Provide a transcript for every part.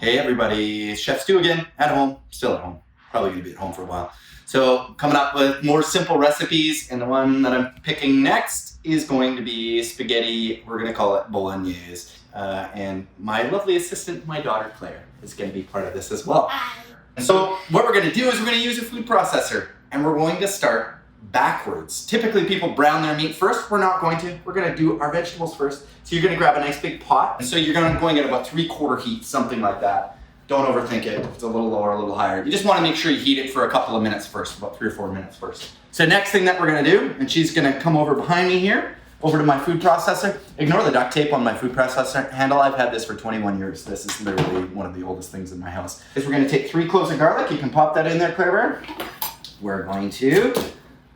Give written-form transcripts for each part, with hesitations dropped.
Hey everybody, Chef Stu again, at home, still at home, probably gonna be at home for a while. So coming up with more simple recipes, and the one that I'm picking next is going to be spaghetti. We're gonna call it Bolognese. And my lovely assistant, my daughter Claire, is gonna be part of this as well. And so what we're gonna do is we're gonna use a food processor, and we're going to start backwards. Typically people brown their meat first. We're not going to. We're gonna do our vegetables first. So you're gonna grab a nice big pot. And so you're going at about 3/4 heat, something like that. Don't overthink it. If it's a little lower, a little higher. You just wanna make sure you heat it for a couple of minutes first, about 3 or 4 minutes first. So next thing that we're gonna do, and she's gonna come over behind me here, over to my food processor. Ignore the duct tape on my food processor handle. I've had this for 21 years. This is literally one of the oldest things in my house. Is we're gonna take 3 cloves of garlic. You can pop that in there, Claire. We're going to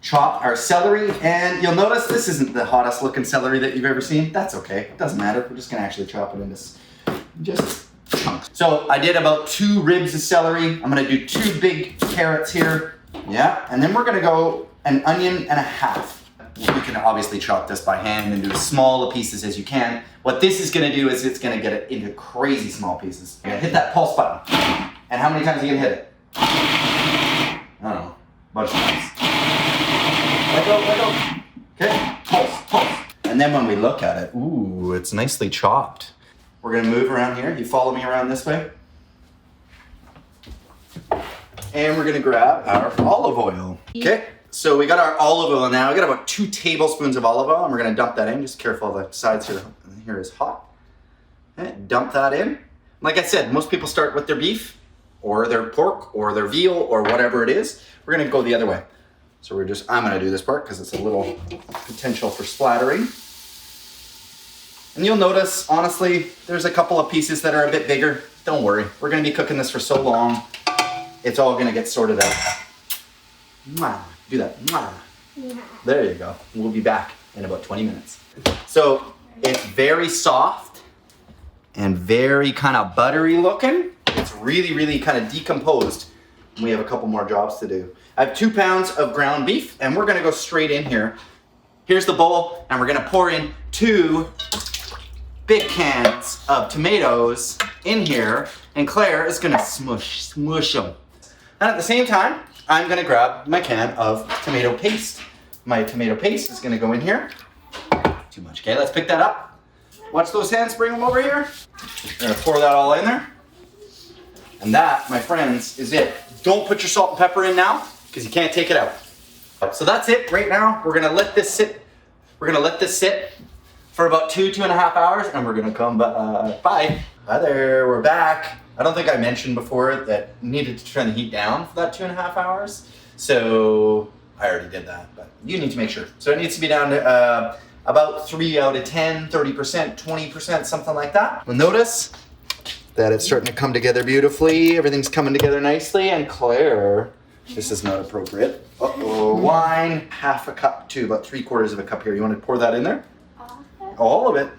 chop our celery, and you'll notice this isn't the hottest looking celery that you've ever seen. That's okay, it doesn't matter. We're just gonna actually chop it into just chunks. So I did about 2 ribs of celery. I'm gonna do 2 big carrots here. Yeah, and then we're gonna go an onion and a half. You can obviously chop this by hand and do as small pieces as you can. What this is gonna do is it's gonna get it into crazy small pieces. You're gonna hit that pulse button. And how many times are you gonna hit it? I don't know, a bunch of times. Let go. Okay, pulse. And then when we look at it, ooh, it's nicely chopped. We're gonna move around here. You follow me around this way. And we're gonna grab our olive oil. Okay, so we got our olive oil now. We got about 2 tablespoons of olive oil, and we're gonna dump that in. Just careful, the sides here is hot. Okay, dump that in. Like I said, most people start with their beef, or their pork, or their veal, or whatever it is. We're gonna go the other way. So I'm gonna do this part because it's a little potential for splattering. And you'll notice, honestly, there's a couple of pieces that are a bit bigger. Don't worry, we're gonna be cooking this for so long, it's all gonna get sorted out. Mwah. Do that, mwah. Yeah. There you go. We'll be back in about 20 minutes. So it's very soft and very kind of buttery looking. It's really, really kind of decomposed. We have a couple more jobs to do. I have 2 pounds of ground beef, and we're gonna go straight in here. Here's the bowl, and we're gonna pour in 2 big cans of tomatoes in here, and Claire is gonna smush them. And at the same time, I'm gonna grab my can of tomato paste. My tomato paste is gonna go in here. Too much, okay, let's pick that up. Watch those hands, bring them over here. We're gonna pour that all in there. And that, my friends, is it. Don't put your salt and pepper in now, because you can't take it out. So that's it right now. We're gonna let this sit. We're gonna let this sit for about 2.5 hours, and we're gonna come back. Bye. Hi there, we're back. I don't think I mentioned before that I needed to turn the heat down for that 2.5 hours. So I already did that, but you need to make sure. So it needs to be down to about 3 out of 10, 30%, 20%, something like that. You'll notice that it's starting to come together beautifully. Everything's coming together nicely. And Claire, this is not appropriate. Wine, 1/2 cup to about 3/4 of a cup here. You want to pour that in there? All of it.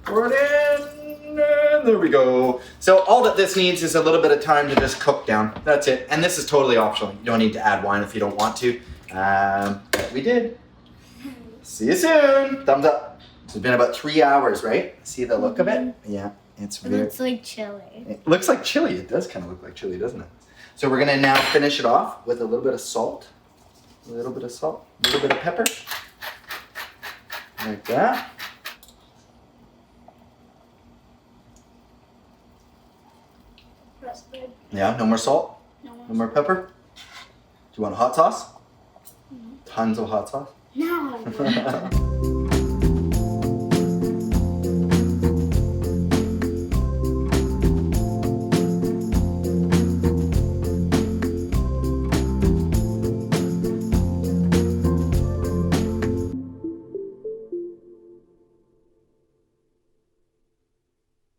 Pour it in, and there we go. So all that this needs is a little bit of time to just cook down. That's it. And this is totally optional. You don't need to add wine if you don't want to. But we did. See you soon. Thumbs up. It's been about 3 hours, right? See the look of it? Yeah. It looks like chili. It looks like chili. It does kind of look like chili, doesn't it? So we're gonna now finish it off with a little bit of salt. A little bit of salt, a little bit of pepper. Like that. That's good. Yeah, no more salt? No more pepper? Do you want hot sauce? Mm-hmm. Tons of hot sauce? No.